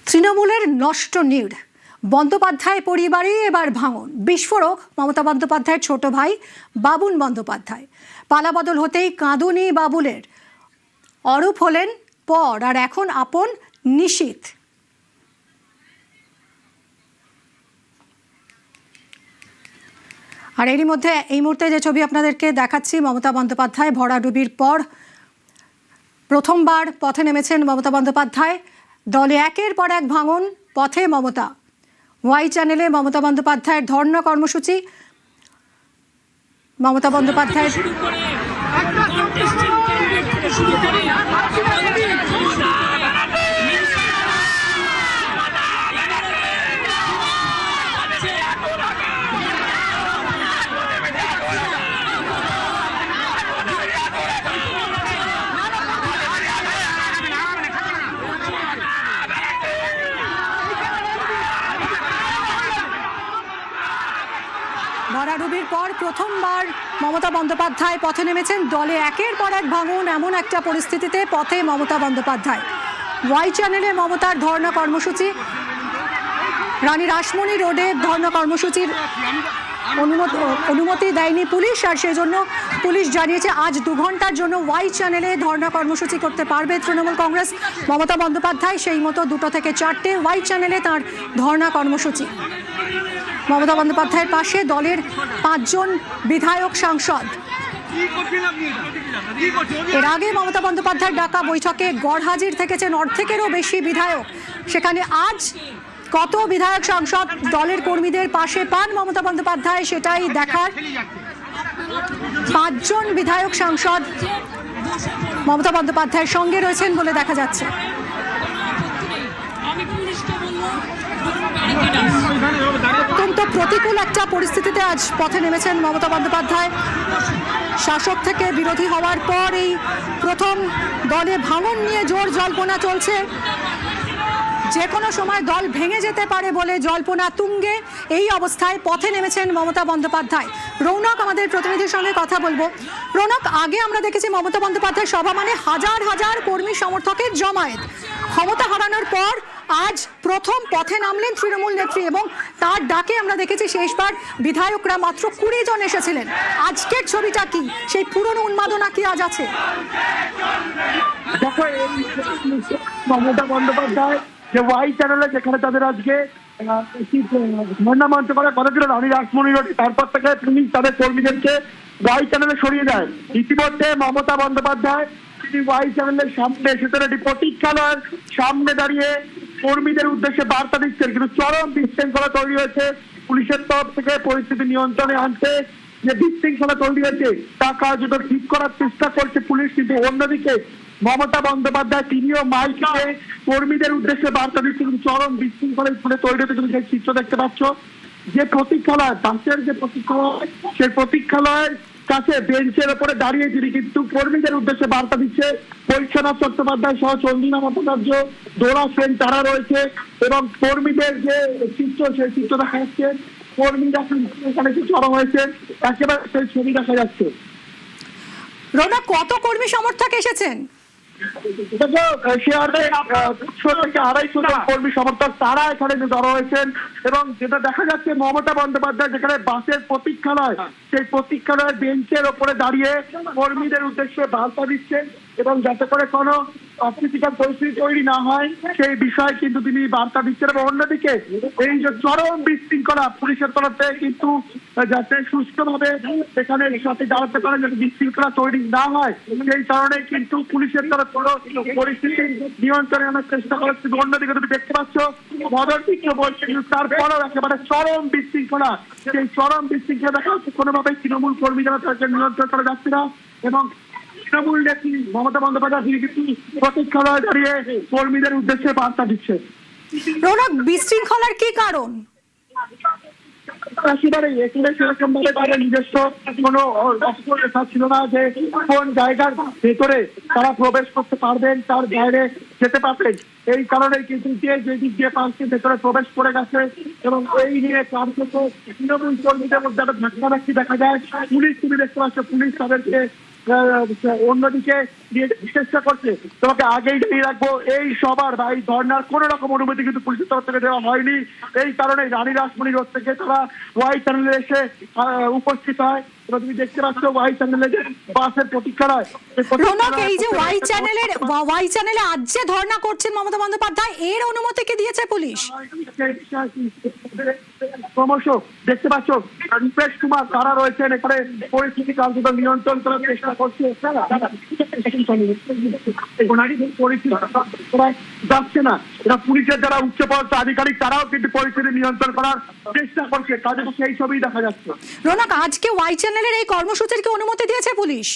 তৃণমূলের নষ্ট নীড়, বন্দ্যোপাধ্যায় পরিবারে এবার ভাঙন। বিস্ফোরক মমতা বন্দ্যোপাধ্যায়ের ছোট ভাই বাবুল বন্দ্যোপাধ্যায়। পালাবদল হতেই কাঁদুনি বাবুলের। অরূপ হলেন পর, আর এখন আপন নিশীথ। আর এরই মধ্যে এই মুহূর্তে যে ছবি আপনাদেরকে দেখাচ্ছি, মমতা বন্দ্যোপাধ্যায় ভরাডুবির পর প্রথমবার পথে নেমেছেন মমতা বন্দ্যোপাধ্যায়। দলে একের পর এক ভাঙন, পথে মমতা। ওয়াই চ্যানেলে মমতা বন্দ্যোপাধ্যায়ের ধর্ণা কর্মসূচি। মমতা বন্দ্যোপাধ্যায়ের ভরাডুবির পর প্রথমবার মমতা বন্দ্যোপাধ্যায় পথে নেমেছেন। দলে একের পর এক ভাঙন, এমন একটা পরিস্থিতিতে পথে মমতা বন্দ্যোপাধ্যায়। ওয়াই চ্যানেলে মমতার ধর্ণা কর্মসূচি। রানী রাসমণি রোডে ধর্ণা কর্মসূচির অনুমতি দেয়নি পুলিশ, আর সেই জন্য পুলিশ জানিয়েছে আজ 2 ঘন্টার জন্য ওয়াই চ্যানেলে ধর্ণা কর্মসূচি করতে পারবে তৃণমূল কংগ্রেস। মমতা বন্দ্যোপাধ্যায় সেই মতো 2টো থেকে 4টে ওয়াই চ্যানেলে তার ধর্ণা কর্মসূচি। মমতা বন্দ্যোপাধ্যায়ের পাশে দলের 5 জন বিধায়ক সাংসদ। এর আগে মমতা বন্দ্যোপাধ্যায়ের ডাকা বৈঠকে গড়হাজির থেকেছেন অর্ধেকেরও বেশি বিধায়ক। সেখানে আজ কত বিধায়ক সাংসদ দলের কর্মীদের পাশে পান মমতা বন্দ্যোপাধ্যায়, সেটাই দেখার। 5 জন বিধায়ক সাংসদ মমতা বন্দ্যোপাধ্যায়ের সঙ্গে রয়েছেন বলে দেখা যাচ্ছে। অত্যন্ত প্রতিকূল একটা পরিস্থিতিতে আজ পথে নেমেছেন মমতা বন্দ্যোপাধ্যায়। শাসক থেকে বিরোধী হওয়ার পর এই প্রথম দলে ভাঙন নিয়ে জোর জল্পনা চলছে। যে কোনো সময় দল ভেঙে যেতে পারে বলে জল্পনা তুঙ্গে। এই অবস্থায় পথে নেমেছেন মমতা বন্দ্যোপাধ্যায়। রৌনক আমাদের প্রতিনিধির সঙ্গে কথা বলবো। রৌনক, আগে আমরা দেখেছি মমতা বন্দ্যোপাধ্যায় সভা মানে হাজার হাজার কর্মী সমর্থকের জমায়েত। ক্ষমতা হারানোর পর আজ প্রথম পথে নামলেন তৃণমূল নেত্রী, এবং তার ডাকে আমরা দেখেছি শেষবার বিধায়করা মাত্র 20 জন এসেছিলেন। আজকের ছবিটা কি? সেই পুরনো উন্মাদনা কি আজ আছে? মমতা বন্দ্যোপাধ্যায় যে ওয়াই চ্যানেলে, যেখানে তাদের আজকে ধর্ণা মঞ্চ করার কথা ছিল রানী রাসমণি রোডে, তারপর থেকে তিনি তাদের কর্মীদেরকে ওয়াই চ্যানেলে সরিয়ে দেয়। ইতিমধ্যে মমতা বন্দ্যোপাধ্যায় তিনি ওয়াই চ্যানেলের সামনে এসেছেন, এটি প্রতীক্ষালয়ের সামনে দাঁড়িয়ে কর্মীদের উদ্দেশ্যে বার্তা দিচ্ছেন। কিন্তু চরম বিশৃঙ্খলা তৈরি হয়েছে। পুলিশের তরফ থেকে পরিস্থিতি নিয়ন্ত্রণে আনতে যে বিশৃঙ্খলা তৈরি হয়েছে তা কার্যত ঠিক করার চেষ্টা করছে পুলিশ। কিন্তু অন্যদিকে মমতা বন্দ্যোপাধ্যায় তিনিও মাইকে কর্মীদের উদ্দেশ্যে বার্তা দিচ্ছেন। চরম বিশৃঙ্খলার ফলে তৈরি হতে তুমি সেই চিত্র দেখতে পাচ্ছ। যে প্রতীক্ষালয়, বাসের যে প্রতীক্ষালয়, সেই প্রতীক্ষালয়ের কাছে বেঞ্চের উপরে দাঁড়িয়ে তিনি কিন্তু কর্মীদের উদ্দেশ্যে বার্তা দিচ্ছে। পরিচ্ছন্ন চট্টোপাধ্যায় সহ চন্দ্রিমা ভট্টাচার্য, দোরা সেন তারা রয়েছে, এবং কর্মীদের যে চিত্র, সেই চিত্র দেখা যাচ্ছে। কর্মীরা এখানে জড়ো হয়েছে, একেবারে সেই ছবি দেখা যাচ্ছে। রৌনক, কত কর্মী সমর্থক এসেছেন? 150 থেকে 250 জন কর্মী সমর্থক তারা এখানে জড়ো হয়েছেন। এবং যেটা দেখা যাচ্ছে, মমতা বন্দ্যোপাধ্যায় যেখানে বাসের প্রতীক্ষালয়, সেই প্রতীক্ষালয়ের বেঞ্চের ওপরে দাঁড়িয়ে কর্মীদের উদ্দেশ্যে বার্তা দিচ্ছেন, এবং যাতে করে কোনো অপ্রীতিকর পরিস্থিতি তৈরি না হয় সেই বিষয়ে কিন্তু তিনি বার্তা দিচ্ছেন। এবং অন্যদিকে এই যে চরম বিশৃঙ্খলা পুলিশের তরফ থেকে কিন্তু যাতে সুষ্ঠুভাবে সেখানে সাথে দাঁড়াতে পারে, যাতে বিশৃঙ্খলা তৈরি না হয়, সেই কারণে কিন্তু পুলিশের তরফ পরিস্থিতি নিয়ন্ত্রণে আনার চেষ্টা করছে। অন্যদিকে তুমি দেখতে পাচ্ছ মদন মিত্র বলছে, কিন্তু তারপরেও একেবারে চরম বিশৃঙ্খলা। সেই চরম বিশৃঙ্খলা দেখা যাচ্ছে কোনোভাবেই তৃণমূল কর্মী যারা তাদেরকে নিয়ন্ত্রণ করা যাচ্ছে না। এবং তৃণমূল নেত্রী মমতা বন্দ্যোপাধ্যায় তিনি কিন্তু প্রতীক্ষালয়ে দাঁড়িয়ে কর্মীদের উদ্দেশ্যে বার্তা দিচ্ছে। রৌনক, বিশৃঙ্খলার কি কারণ? সেরকম ভাবে তাদের নিজস্ব কোনো রেখা ছিল না যে কোন জায়গার ভেতরে তারা প্রবেশ করতে পারবেন, তার বাইরে যেতে পারবেন। এই কারণে কিন্তু যে দিক দিয়ে পার্কের ভেতরে প্রবেশ করে গেছে, এবং এই নিয়ে কার্যত তৃণমূল কর্মীদের মধ্যে একটা ধাক্কাধাক্কি দেখা যায়। পুলিশ, তুমি দেখতে পাচ্ছ পুলিশ তাদেরকে অন্যদিকে নিয়ে চেষ্টা করছে। তোমাকে আগেই জানিয়ে রাখবো, এই সবার বা এই ধর্নার কোন রকম অনুমতি কিন্তু পুলিশের তরফ থেকে দেওয়া হয়নি। এই কারণে রানী রাসমণি রোড থেকে তারা ওয়াই চ্যানেলে এসে উপস্থিত হয়। তুমি দেখতে পাচ্ছ ওয়াই চ্যানেলে যে বাসের প্রতীক্ষায়। রৌনক, এই যে ওয়াই চ্যানেলে আজ যে ধর্ণা করছেন মমতা বন্দ্যোপাধ্যায়, এর অনুমতি কে দিয়েছে পুলিশ? ক্রমশ দেখতে পাচ্ছ রূপেশ কুমার তারা রয়েছেন এখানে, পরিস্থিতি কার্যত নিয়ন্ত্রণ করার চেষ্টা করছে। যাচ্ছে না, এরা পুলিশের যারা উচ্চপদস্থ আধিকারিক তারাও কিন্তু পরিস্থিতি নিয়ন্ত্রণ করার চেষ্টা করছে। কাজে সেই ছবি দেখা যাচ্ছে। রৌনক, আজকে ওয়াই চ্যানেলের এই কর্মসূচির কি অনুমতি দিয়েছে পুলিশ?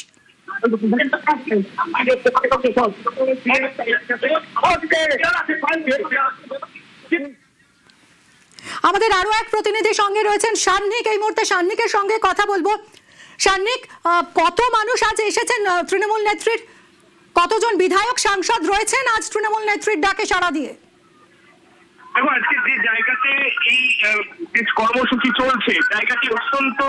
আমাদের আরো এক প্রতিনিধি সঙ্গে রয়েছেন সান্নিক, এই মুহূর্তে সান্নিকের সঙ্গে কথা বলবো। সান্নিক, কত মানুষ আজ এসেছেন তৃণমূল নেত্রীর, কতজন বিধায়ক সাংসদ রয়েছেন আজ তৃণমূল নেত্রীর ডাকে সাড়া দিয়ে? আজকে যে জায়গাতে এই কর্মসূচি চলছে, জায়গাটি অত্যন্ত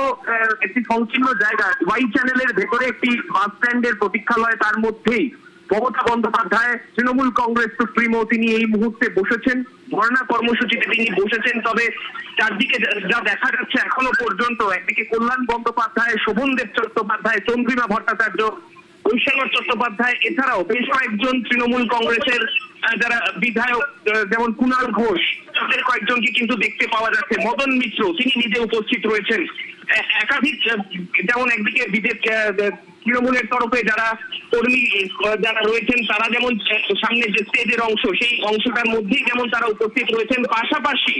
একটি সংকীর্ণ জায়গা। ওয়াই চ্যানেলের ভেতরে একটি বাস স্ট্যান্ডের প্রতীক্ষালয়, তার মধ্যেই মমতা বন্দ্যোপাধ্যায় তৃণমূল কংগ্রেস সুপ্রিমো তিনি এই মুহূর্তে বসেছেন, ধর্ণা কর্মসূচিতে তিনি বসেছেন। তবে চারদিকে যা দেখা যাচ্ছে এখনো পর্যন্ত, একদিকে কল্যাণ বন্দ্যোপাধ্যায়, শোভনদেব চট্টোপাধ্যায়, চন্দ্রিমা ভট্টাচার্য, ঐশ্বর চট্টোপাধ্যায়, এছাড়াও বেশ কয়েকজন তৃণমূল কংগ্রেসের যারা বিধায়ক যেমন কুণাল ঘোষ, তাদের কয়েকজনকে কিন্তু দেখতে পাওয়া যাচ্ছে। মদন মিত্র তিনি নিজে উপস্থিত রয়েছেন। একাধিক যেমন একদিকে তৃণমূলের তরফে যারা কর্মী যারা রয়েছেন তারা যেমন সামনে যে স্টেজের অংশ, সেই অংশটার মধ্যেই যেমন তারা উপস্থিত রয়েছেন। পাশাপাশি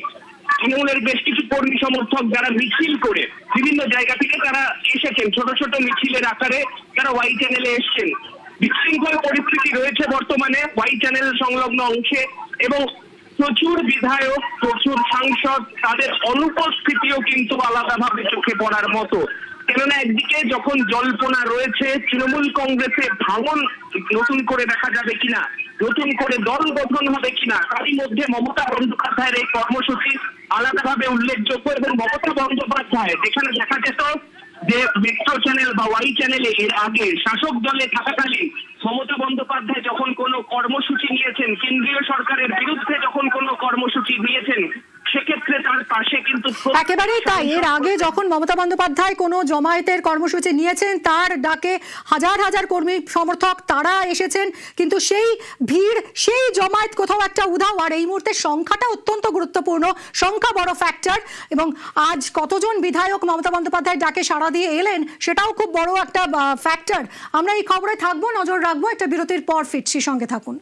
তৃণমূলের বেশ কিছু কর্মী সমর্থক যারা মিছিল করে বিভিন্ন জায়গা থেকে তারা এসেছেন, ছোট ছোট মিছিলের আকারে তারা ওয়াই চ্যানেলে এসছেন। বিশৃঙ্খল পরিস্থিতি রয়েছে বর্তমানে ওয়াই চ্যানেল সংলগ্ন অংশে, এবং প্রচুর বিধায়ক, প্রচুর সাংসদ, তাদের অনুপস্থিতিও কিন্তু আলাদাভাবে চোখে পড়ার মতো। কেননা একদিকে যখন জল্পনা রয়েছে তৃণমূল কংগ্রেসে ভাঙন নতুন করে দেখা যাবে কিনা, নতুন করে দল গঠন হবে কিনা, তারই মধ্যে মমতা বন্দ্যোপাধ্যায়ের এই কর্মসূচি আলাদাভাবে উল্লেখযোগ্য। এবং মমতা বন্দ্যোপাধ্যায় যেখানে দেখা যেত যে মেট্রো চ্যানেল বা ওয়াই চ্যানেলে এর আগে শাসক দলে থাকাকালীন মমতা বন্দ্যোপাধ্যায় যখন কোনো কর্মসূচি নিয়েছেন, কেন্দ্রীয় সরকারের বিরুদ্ধে যখন কোনো কর্মসূচি নিয়েছেন, সেক্ষেত্রে তার পাশে কিন্তু একেবারেই তাই। এর আগে যখন মমতা বন্দ্যোপাধ্যায় কোনো জমায়েতের কর্মসূচি নিয়েছেন, তার ডাকে হাজার হাজার কর্মী সমর্থক তারা এসেছেন, কিন্তু সেই ভিড়, সেই জমায়েত কোথাও একটা উধাও। আর এই মুহূর্তে সংখ্যাটা অত্যন্ত গুরুত্বপূর্ণ, সংখ্যা বড় ফ্যাক্টর। এবং আজ কতজন বিধায়ক মমতা বন্দ্যোপাধ্যায়ের ডাকে সাড়া দিয়ে এলেন সেটাও খুব বড় একটা ফ্যাক্টর। আমরা এই খবরে থাকবো, নজর রাখবো। একটা বিরতির পর ফিরছি, সঙ্গে থাকুন।